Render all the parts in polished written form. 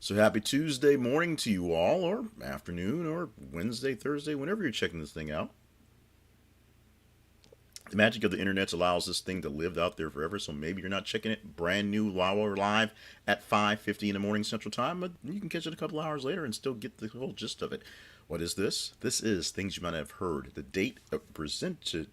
So happy Tuesday morning to you all, or afternoon, or Wednesday, Thursday, whenever you're checking this thing out. The magic of the internet allows this thing to live out there forever, so maybe you're not checking it brand new live at 5:50 in the morning Central Time, but you can catch it a couple hours later and still get the whole gist of it. What is this? This is things you might have heard. The date of presentation.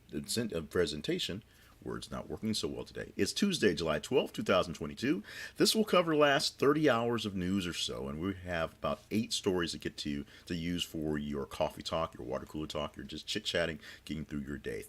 Words not working so well today. It's Tuesday, July 12th, 2022. This will cover the last 30 hours of news or so, and we have about 8 stories to get to use for your coffee talk, your water cooler talk, you're just chit-chatting, getting through your day.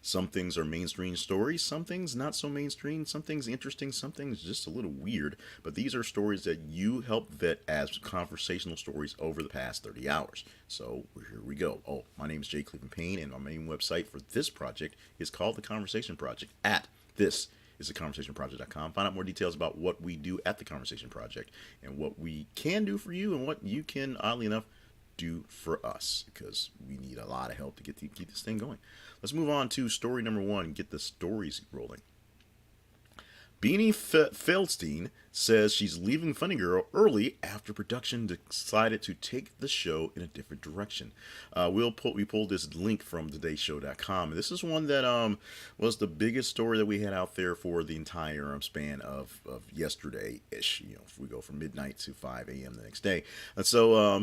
Some things are mainstream stories, some things not so mainstream, some things interesting, some things just a little weird, but these are stories that you help vet as conversational stories over the past 30 hours. So here we go. Oh, my name is Jay Cleveland Payne, and our main website for this project is called The Conversation Project at this is theconversationproject.com. Find out more details about what we do at the Conversation Project and what we can do for you and what you can, oddly enough, do for us, because we need a lot of help to keep this thing going. Let's move on to story number 1 and get the stories rolling. Beanie Feldstein says she's leaving Funny Girl early after production decided to take the show in a different direction. We pulled this link from todayshow.com. This is one that was the biggest story that we had out there for the entire span of yesterday-ish. If we go from midnight to 5 a.m. the next day. And so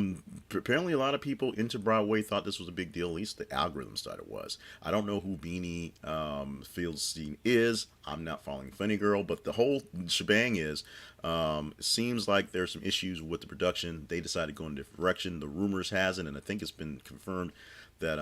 apparently a lot of people into Broadway thought this was a big deal. At least the algorithms thought it was. I don't know who Beanie Feldstein is. I'm not following Funny Girl, but the whole shebang is, it seems like there's some issues with the production. They decided to go in a different direction. The rumors has it, and I think it's been confirmed that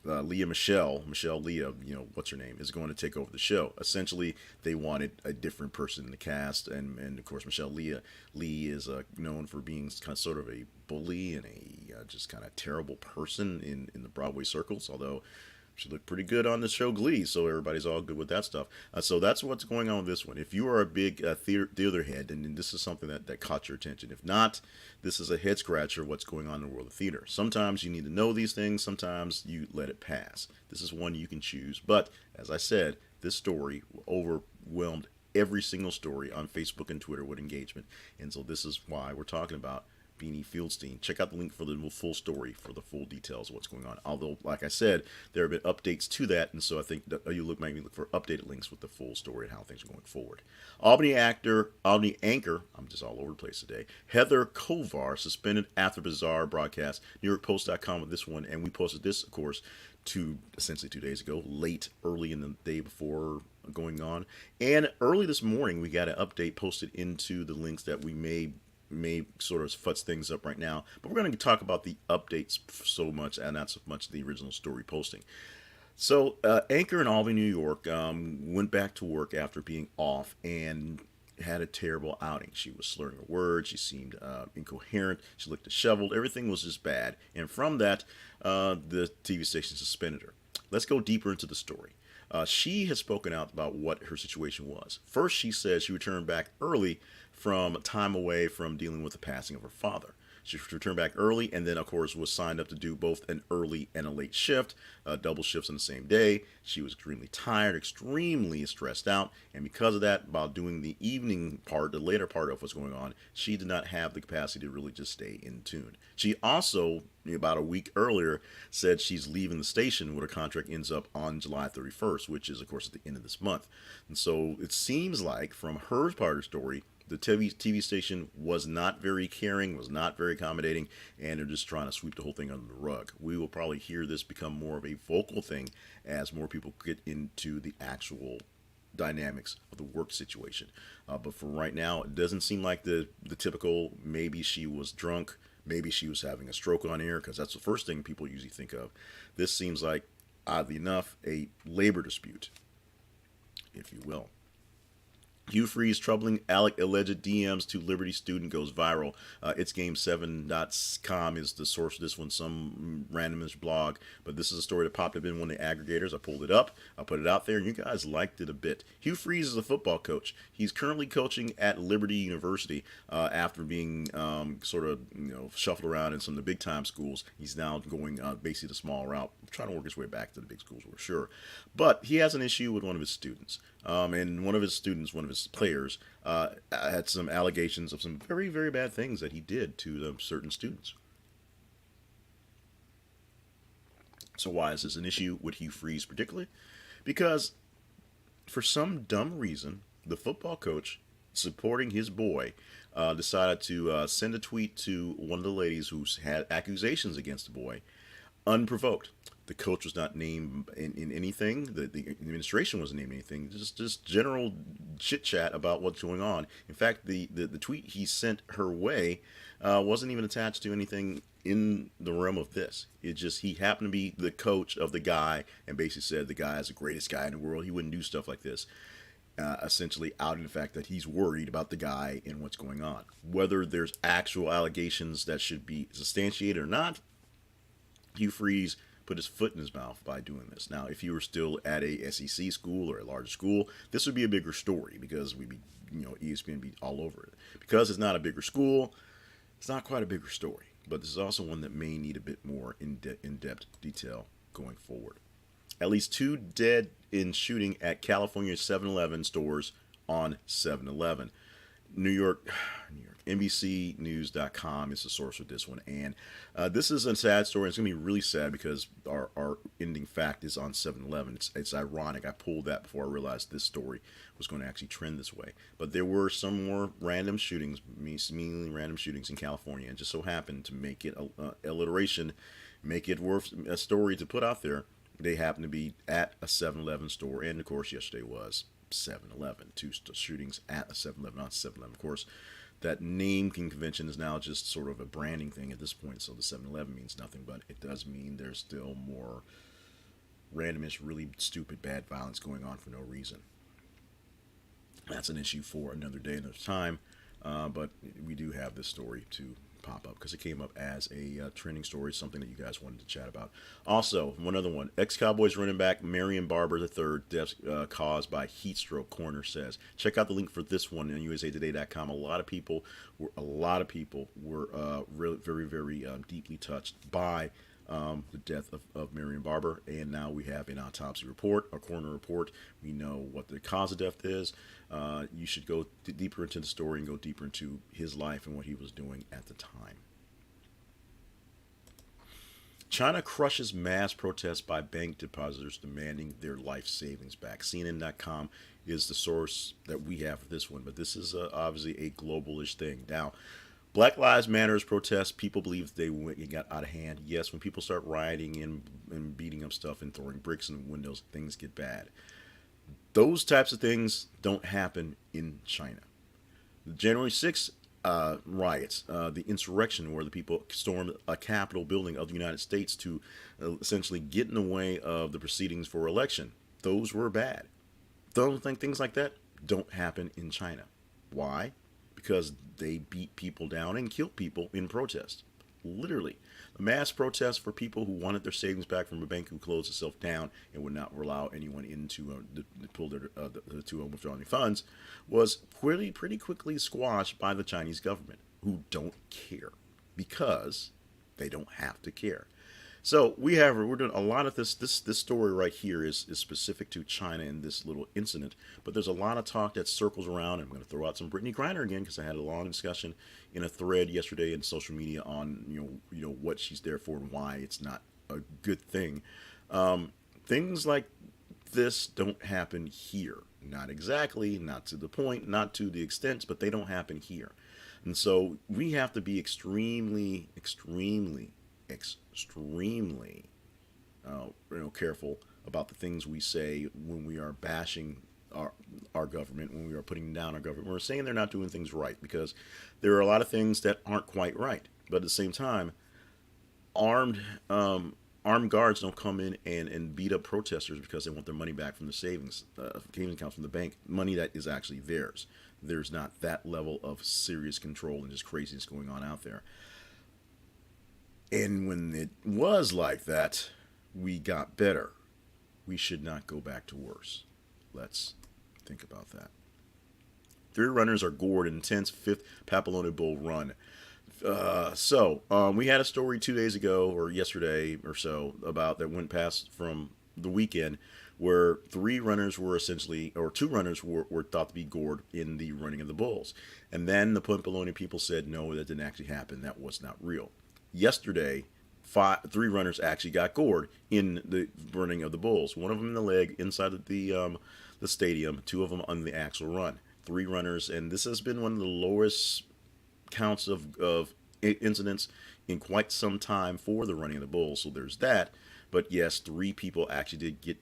Michelle Leah, what's her name, is going to take over the show. Essentially, they wanted a different person in the cast, and of course, Michelle Lee is known for being sort of a bully and a just kind of terrible person in the Broadway circles, although she looked pretty good on the show Glee, so everybody's all good with that stuff. So that's what's going on with this one. If you are a big theater head, then this is something that caught your attention. If not, this is a head scratcher of what's going on in the world of theater. Sometimes you need to know these things. Sometimes you let it pass. This is one you can choose. But as I said, this story overwhelmed every single story on Facebook and Twitter with engagement. And so this is why we're talking about Beanie Feldstein. Check out the link for the full story for the full details of what's going on. Although, like I said, there have been updates to that, and so I think that you might look for updated links with the full story and how things are going forward. Albany anchor, I'm just all over the place today, Heather Kovar suspended after bizarre broadcast. NewYorkPost.com with this one, and we posted this, of course, essentially 2 days ago, early in the day before going on. And early this morning, we got an update posted into the links that we may sort of futz things up right now, but we're going to talk about the updates so much and not so much the original story posting. So anchor in Albany, New York, went back to work after being off and had a terrible outing. She was slurring her words. She seemed incoherent. She looked disheveled. Everything was just bad. And from that, the TV station suspended her. Let's go deeper into the story. She has spoken out about what her situation was. First, she said she returned back early from time away from dealing with the passing of her father. She returned back early and then, of course, was signed up to do both an early and a late shift, double shifts on the same day. She was extremely tired, extremely stressed out, and because of that, while doing the evening part, the later part of what's going on, she did not have the capacity to really just stay in tune. She also, about a week earlier, said she's leaving the station when her contract ends up on July 31st, which is, of course, at the end of this month. And so it seems like, from her part of the story, the TV station was not very caring, was not very accommodating, and they're just trying to sweep the whole thing under the rug. We will probably hear this become more of a vocal thing as more people get into the actual dynamics of the work situation. But for right now, it doesn't seem like the typical, maybe she was drunk, maybe she was having a stroke on air, because that's the first thing people usually think of. This seems like, oddly enough, a labor dispute, if you will. Hugh Freeze troubling alleged DMs to Liberty student goes viral. It'sGame7.com is the source of this one, some randomish blog. But this is a story that popped up in one of the aggregators. I pulled it up. I put it out there, and you guys liked it a bit. Hugh Freeze is a football coach. He's currently coaching at Liberty University after being sort of shuffled around in some of the big-time schools. He's now going basically the small route, trying to work his way back to the big schools, we're sure. But he has an issue with one of his students. And one of his students, one of his players, had some allegations of some very, very bad things that he did to certain students. So why is this an issue with Hugh Freeze particularly? Because for some dumb reason, the football coach supporting his boy decided to send a tweet to one of the ladies who had accusations against the boy unprovoked. The coach was not named in anything. The administration wasn't named anything. Just general chit chat about what's going on. In fact, the tweet he sent her way wasn't even attached to anything in the realm of this. It just he happened to be the coach of the guy and basically said the guy is the greatest guy in the world. He wouldn't do stuff like this. Essentially outing the fact that he's worried about the guy and what's going on. Whether there's actual allegations that should be substantiated or not, Hugh Freeze put his foot in his mouth by doing this. Now, if you were still at a SEC school or a larger school, this would be a bigger story because we'd be, ESPN be all over it. Because it's not a bigger school, it's not quite a bigger story. But this is also one that may need a bit more in-depth detail going forward. At least 2 dead in shooting at California 7-Eleven stores on 7-Eleven. New York, NBCnews.com is the source with this one. And this is a sad story. It's going to be really sad because our ending fact is on 7-Eleven. It's ironic. I pulled that before I realized this story was going to actually trend this way. But there were some more random shootings, seemingly random shootings in California. And just so happened to make it alliteration, make it worth a story to put out there. They happen to be at a 7-Eleven store. And, of course, yesterday was 7-Eleven. 2 shootings at a 7-Eleven on 7-Eleven. Of course, that name convention is now just sort of a branding thing at this point. So the 7-Eleven means nothing, but it does mean there's still more randomness, really stupid, bad violence going on for no reason. That's an issue for another day, another time. But we do have this story to pop up because it came up as a trending story, something that you guys wanted to chat about. Also, one other one, ex-Cowboys running back Marion Barber III, death caused by heat stroke, coroner says. Check out the link for this one on usatoday.com. A lot of people were really very, very deeply touched by the death of Marion Barber, and now we have an autopsy report, a coroner report. We know what the cause of death is. You should go deeper into the story and go deeper into his life and what he was doing at the time. China crushes mass protests by bank depositors demanding their life savings back. CNN.com is the source that we have for this one, but this is obviously a globalish thing. Now, Black Lives Matter's protests, people believe it got out of hand. Yes, when people start rioting and beating up stuff and throwing bricks in windows, things get bad. Those types of things don't happen in China. The January 6th riots, the insurrection where the people stormed a Capitol building of the United States to essentially get in the way of the proceedings for election, those were bad. Don't think things like that don't happen in China. Why? Because they beat people down and killed people in protest. Literally. A mass protest for people who wanted their savings back from a bank who closed itself down and would not allow anyone in to pull their to withdraw any funds was pretty quickly squashed by the Chinese government, who don't care because they don't have to care. So we're doing a lot of this story right here is specific to China in this little incident, but there's a lot of talk that circles around. I'm going to throw out some Brittany Griner again because I had a long discussion in a thread yesterday in social media on what she's there for and why it's not a good thing. Things like this don't happen here. Not exactly, not to the point, not to the extent, but they don't happen here. And so we have to be extremely careful about the things we say when we are bashing our government, when we are putting down our government. We're saying they're not doing things right because there are a lot of things that aren't quite right. But at the same time, armed guards don't come in and beat up protesters because they want their money back from the savings accounts from the bank, money that is actually theirs. There's not that level of serious control and just craziness going on out there. And when it was like that, we got better. We should not go back to worse. Let's think about that. 3 runners are gored in intense 5th Pamplona Bull run. We had a story 2 days ago or yesterday or so about that went past from the weekend where three runners were essentially, or two runners were thought to be gored in the running of the bulls. And then the Pamplona people said, no, that didn't actually happen. That was not real. Yesterday, three runners actually got gored in the running of the bulls. One of them in the leg inside of the stadium, two of them on the actual run. Three runners, and this has been one of the lowest counts of incidents in quite some time for the running of the bulls. So there's that. But yes, three people actually did get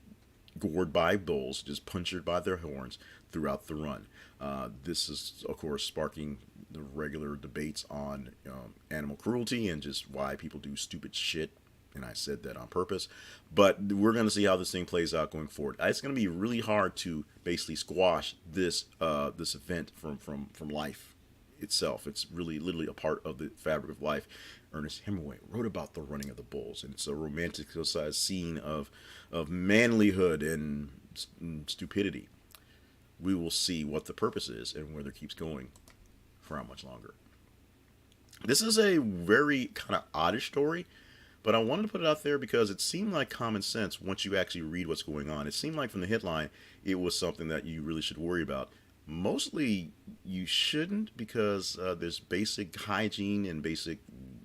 gored by bulls, just punctured by their horns throughout the run. This is, of course, sparking the regular debates on animal cruelty and just why people do stupid shit. And I said that on purpose. But we're going to see how this thing plays out going forward. It's going to be really hard to basically squash this event from life itself. It's really literally a part of the fabric of life. Ernest Hemingway wrote about the running of the bulls, and it's a romanticized scene of manlyhood and stupidity. We will see what the purpose is and whether it keeps going for how much longer. This is a very kind of oddish story, but I wanted to put it out there because it seemed like common sense once you actually read what's going on. It seemed like from the headline, it was something that you really should worry about. Mostly you shouldn't, because there's basic hygiene and basic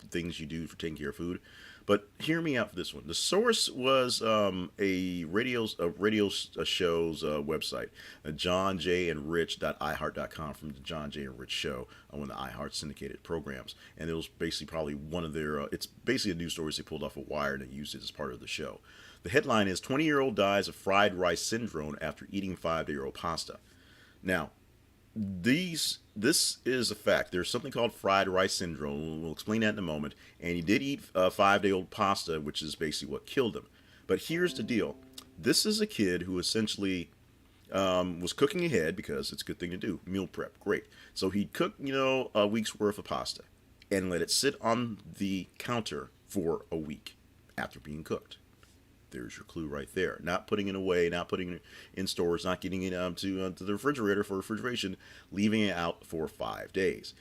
things you do for taking care of food. But hear me out for this one. The source was a radio show's website, johnjandrich.iheart.com, from the John J. and Rich Show, on one of the iHeart syndicated programs. And it was basically probably one of their, it's basically a news story they pulled off a wire and they used it as part of the show. The headline is 20-year-old dies of fried rice syndrome after eating 5-day-old pasta. Now, this is a fact. There's something called fried rice syndrome. We'll explain that in a moment. And he did eat 5-day-old pasta, which is basically what killed him. But here's the deal. This is a kid who essentially was cooking ahead, because it's a good thing to do. Meal prep, great. So he'd cook, a week's worth of pasta and let it sit on the counter for a week after being cooked. There's your clue right there. Not putting it away, not putting it in stores, not getting it to the refrigerator for refrigeration, leaving it out for 5 days.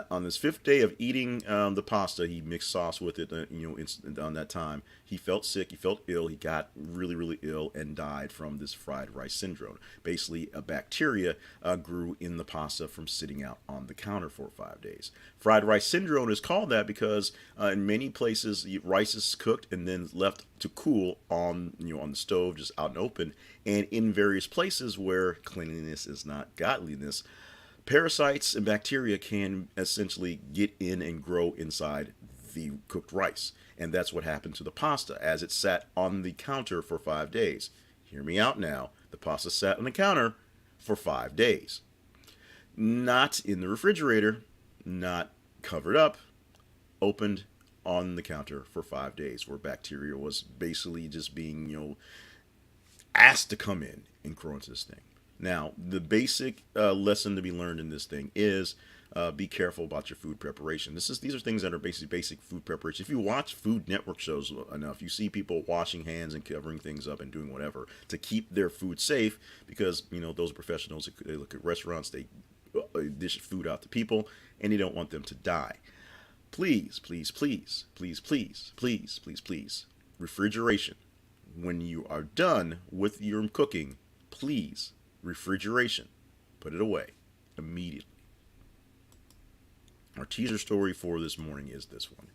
On this 5th day of eating the pasta, he mixed sauce with it. On that time, he felt sick, he felt ill, he got really, really ill and died from this fried rice syndrome. Basically, a bacteria grew in the pasta from sitting out on the counter for 5 days. Fried rice syndrome is called that because in many places, rice is cooked and then left to cool on the stove, just out and open. And in various places where cleanliness is not godliness, parasites and bacteria can essentially get in and grow inside the cooked rice. And that's what happened to the pasta as it sat on the counter for 5 days. Hear me out now. The pasta sat on the counter for 5 days. Not in the refrigerator, not covered up, opened on the counter for 5 days, where bacteria was basically just being, asked to come in and grow into this thing. Now, the basic lesson to be learned in this thing is be careful about your food preparation. These are things that are basically basic food preparation. If you watch Food Network shows enough, you see people washing hands and covering things up and doing whatever to keep their food safe, because those professionals, they look at restaurants, they dish food out to people, and they don't want them to die. Please, please, please, please, please, please, please, please, refrigeration. When you are done with your cooking, please, refrigeration. Put it away immediately. Our teaser story for this morning is this one.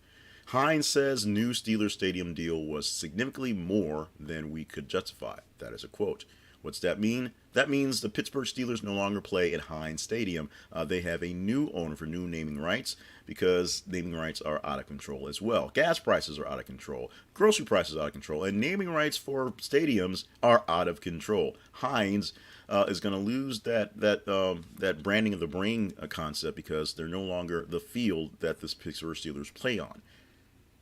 Hines says new Steelers stadium deal was significantly more than we could justify. That is a quote. What's that mean? That means the Pittsburgh Steelers no longer play at Heinz Stadium. They have a new owner for new naming rights, because naming rights are out of control as well. Gas prices are out of control. Grocery prices are out of control. And naming rights for stadiums are out of control. Heinz is going to lose that branding of the brain concept, because they're no longer the field that the Pittsburgh Steelers play on.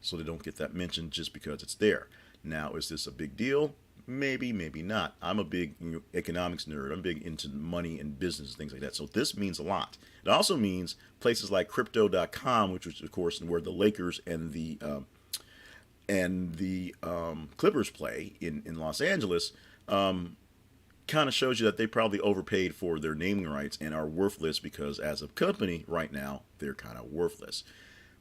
So they don't get that mentioned just because it's there. Now, is this a big deal? Maybe, maybe not. I'm a big economics nerd. I'm big into money and business and things like that. So this means a lot. It also means places like crypto.com, which is, of course, where the Lakers and the Clippers play in Los Angeles, kind of shows you that they probably overpaid for their naming rights and are worthless, because as a company right now, they're kind of worthless.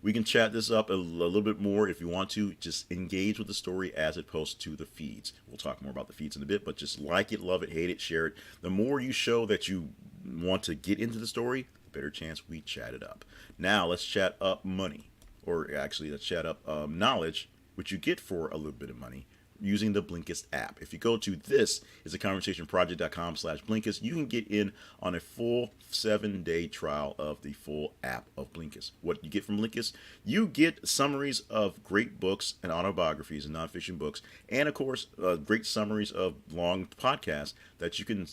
We can chat this up a little bit more if you want to. Just engage with the story as it posts to the feeds. We'll talk more about the feeds in a bit, but just like it, love it, hate it, share it. The more you show that you want to get into the story, the better chance we chat it up. Now let's chat up money, or actually let's chat up knowledge, which you get for a little bit of money using the Blinkist app. If you go to thisisaconversationproject.com/Blinkist, you can get in on a full 7-day trial of the full app of Blinkist. What you get from Blinkist, you get summaries of great books and autobiographies and nonfiction books, and of course, great summaries of long podcasts that you can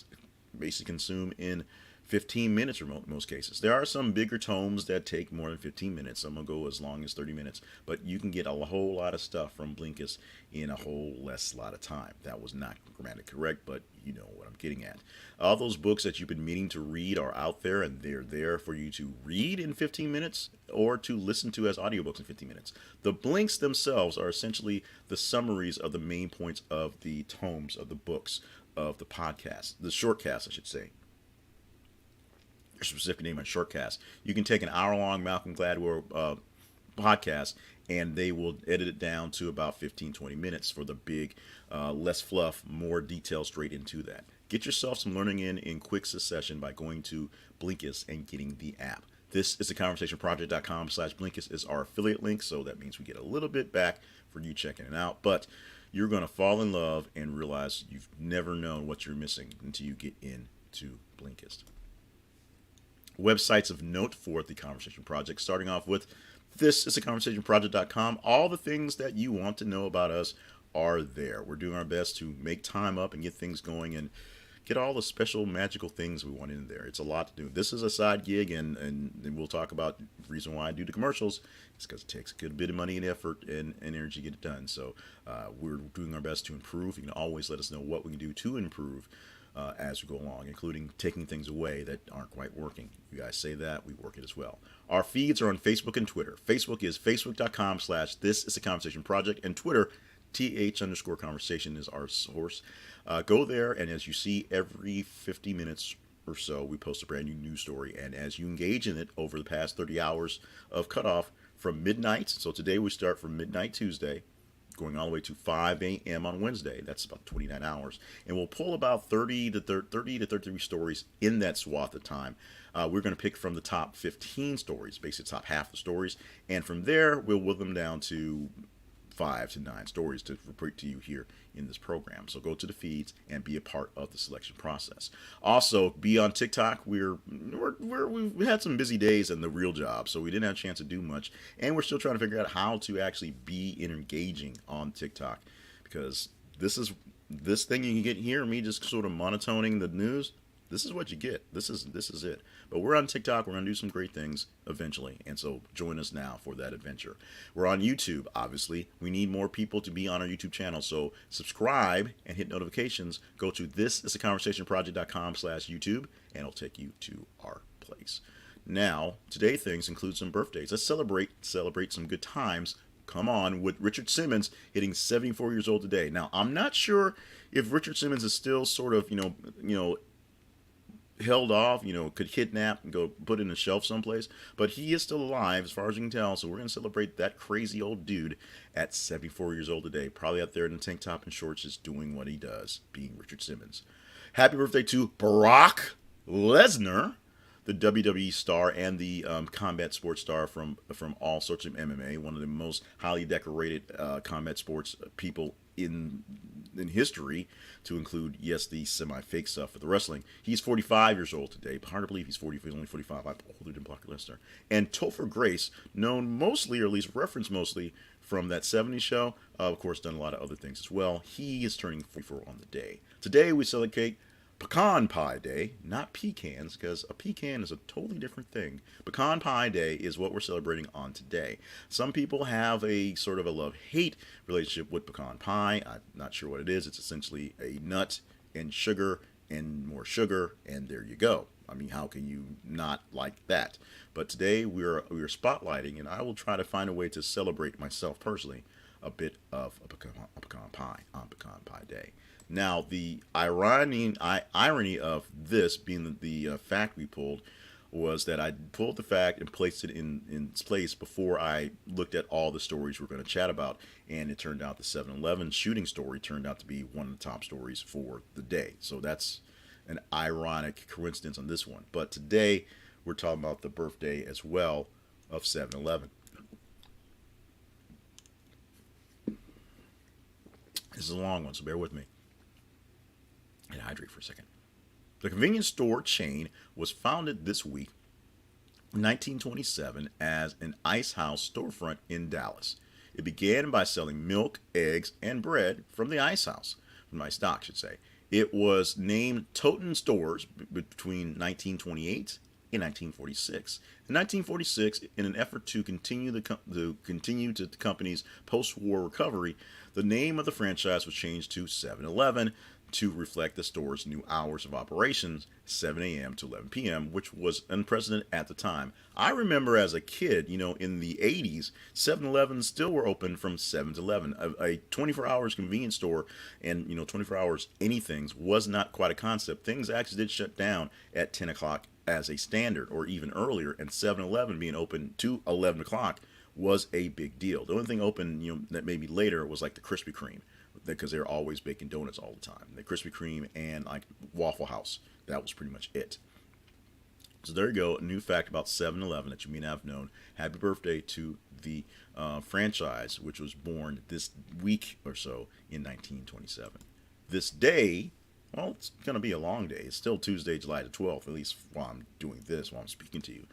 basically consume in 15 minutes in most cases. There are some bigger tomes that take more than 15 minutes. Some will go as long as 30 minutes. But you can get a whole lot of stuff from Blinkist in a whole less lot of time. That was not grammatically correct, but you know what I'm getting at. All those books that you've been meaning to read are out there, and they're there for you to read in 15 minutes or to listen to as audiobooks in 15 minutes. The blinks themselves are essentially the summaries of the main points of the tomes of the books of the podcast, the shortcast, I should say. Specific name on shortcast. You can take an hour-long Malcolm Gladwell podcast, and they will edit it down to about 15-20 minutes for the big, less fluff, more detail straight into that. Get yourself some learning in quick succession by going to Blinkist and getting the app. This is theconversationproject.com/Blinkist is our affiliate link, so that means we get a little bit back for you checking it out. But you're going to fall in love and realize you've never known what you're missing until you get into Blinkist. Websites of note for the Conversation Project, starting off with thisisaconversationproject.com. All the things that you want to know about us are there. We're doing our best to make time up and get things going and get all the special magical things we want in there. It's a lot to do. This is a side gig, and we'll talk about the reason why I do the commercials. It's because it takes a good bit of money and effort and energy to get it done. So we're doing our best to improve. You can always let us know what we can do to improve as we go along, including taking things away that aren't quite working. You guys say that, we work it as well. Our feeds are on Facebook and Twitter. Facebook is facebook.com/thisisaconversationproject, and Twitter, th_conversation is our source. Go there, and as you see, every 50 minutes or so, we post a brand new news story, and as you engage in it over the past 30 hours of cutoff from midnight, so today we start from midnight Tuesday, going all the way to 5 a.m. on Wednesday. That's about 29 hours. And we'll pull about 30 to 33 stories in that swath of time. We're going to pick from the top 15 stories, basically the top half of the stories. And from there, we'll whittle them down to 5 to 9 stories to report to you here in this program. So go to the feeds and be a part of the selection process. Also, be on TikTok. We've had some busy days in the real job, so we didn't have a chance to do much. And we're still trying to figure out how to actually be engaging on TikTok, because this thing you can get here, me just sort of monotoning the news. This is what you get. This is it. But we're on TikTok. We're going to do some great things eventually. And so join us now for that adventure. We're on YouTube, obviously. We need more people to be on our YouTube channel. So subscribe and hit notifications. Go to thisisaconversationproject.com/YouTube, and it'll take you to our place. Now, today things include some birthdays. Let's celebrate some good times. Come on, with Richard Simmons hitting 74 years old today. Now, I'm not sure if Richard Simmons is still sort of, held off, could kidnap and go put in a shelf someplace, but he is still alive as far as you can tell. So we're going to celebrate that crazy old dude at 74 years old today, probably out there in the tank top and shorts just doing what he does, being Richard Simmons. Happy birthday to Brock Lesnar, the WWE star and the combat sports star from all sorts of MMA, one of the most highly decorated combat sports people in history, to include, yes, the semi-fake stuff for the wrestling. He's 45 years old today. Hard to believe he's only 45. I'm older than Brock Lesnar. And Topher Grace, known mostly, or at least referenced mostly, from that 70s show, of course, done a lot of other things as well. He is turning 44 on the day. Today we celebrate Pecan Pie Day, not pecans, because a pecan is a totally different thing. Pecan Pie Day is what we're celebrating on today. Some people have a sort of a love-hate relationship with pecan pie. I'm not sure what it is. It's essentially a nut and sugar and more sugar, and there you go. I mean, how can you not like that? But today we're spotlighting, and I will try to find a way to celebrate myself personally a bit of a pecan pie on Pecan Pie Day. Now, the irony of this being the fact we pulled, was that I pulled the fact and placed it in its place before I looked at all the stories we're going to chat about. And it turned out the 7-Eleven shooting story turned out to be one of the top stories for the day. So that's an ironic coincidence on this one. But today we're talking about the birthday as well of 7-Eleven. This is a long one, so bear with me. And hydrate for a second. The convenience store chain was founded this week, 1927, as an ice house storefront in Dallas. It began by selling milk, eggs, and bread from the ice house, from my stock, I should say. It was named Totten Stores between 1928 and 1946. In 1946, in an effort to continue the company's post-war recovery, the name of the franchise was changed to 7-Eleven to reflect the store's new hours of operations, 7 a.m. to 11 p.m., which was unprecedented at the time. I remember as a kid, in the 80s, 7-Elevens still were open from 7 to 11. A 24 hours convenience store and, 24 hours anythings was not quite a concept. Things actually did shut down at 10 o'clock as a standard, or even earlier, and 7-Eleven being open to 11 o'clock was a big deal. The only thing open, that maybe later was like the Krispy Kreme, because they're always baking donuts all the time. The Krispy Kreme and like Waffle House, that was pretty much it. So there you go, a new fact about 7-Eleven that you may not have known. Happy birthday to the franchise, which was born this week or so in 1927. This day, well, it's going to be a long day. It's still Tuesday, July the 12th, at least while I'm doing this, while I'm speaking to you.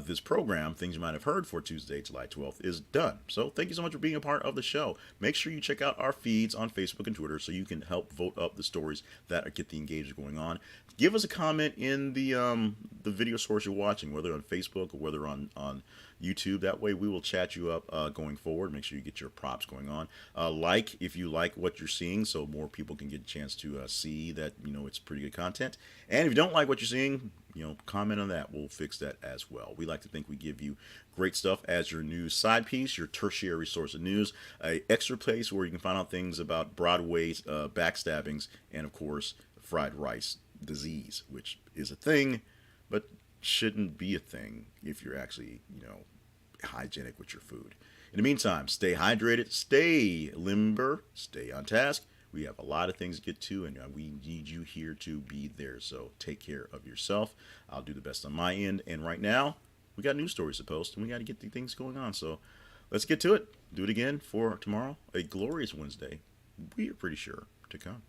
This program, things you might have heard for Tuesday, July 12th, is done. So thank you so much for being a part of the show. Make sure you check out our feeds on Facebook and Twitter so you can help vote up the stories that get the engagement going on. Give us a comment in the video source you're watching, whether on Facebook or whether on YouTube. That way we will chat you up going forward. Make sure you get your props going on. Like if you like what you're seeing, so more people can get a chance to see that it's pretty good content. And if you don't like what you're seeing, comment on that. We'll fix that as well. We like to think we give you great stuff as your news side piece, your tertiary source of news, a extra place where you can find out things about Broadway's backstabbings, and of course fried rice disease, which is a thing, but shouldn't be a thing if you're actually, hygienic with your food. In the meantime, stay hydrated, stay limber, stay on task. We have a lot of things to get to, and we need you here to be there. So take care of yourself. I'll do the best on my end. And right now, we got news stories to post, and we got to get the things going on. So let's get to it. Do it again for tomorrow. A glorious Wednesday. We are pretty sure to come.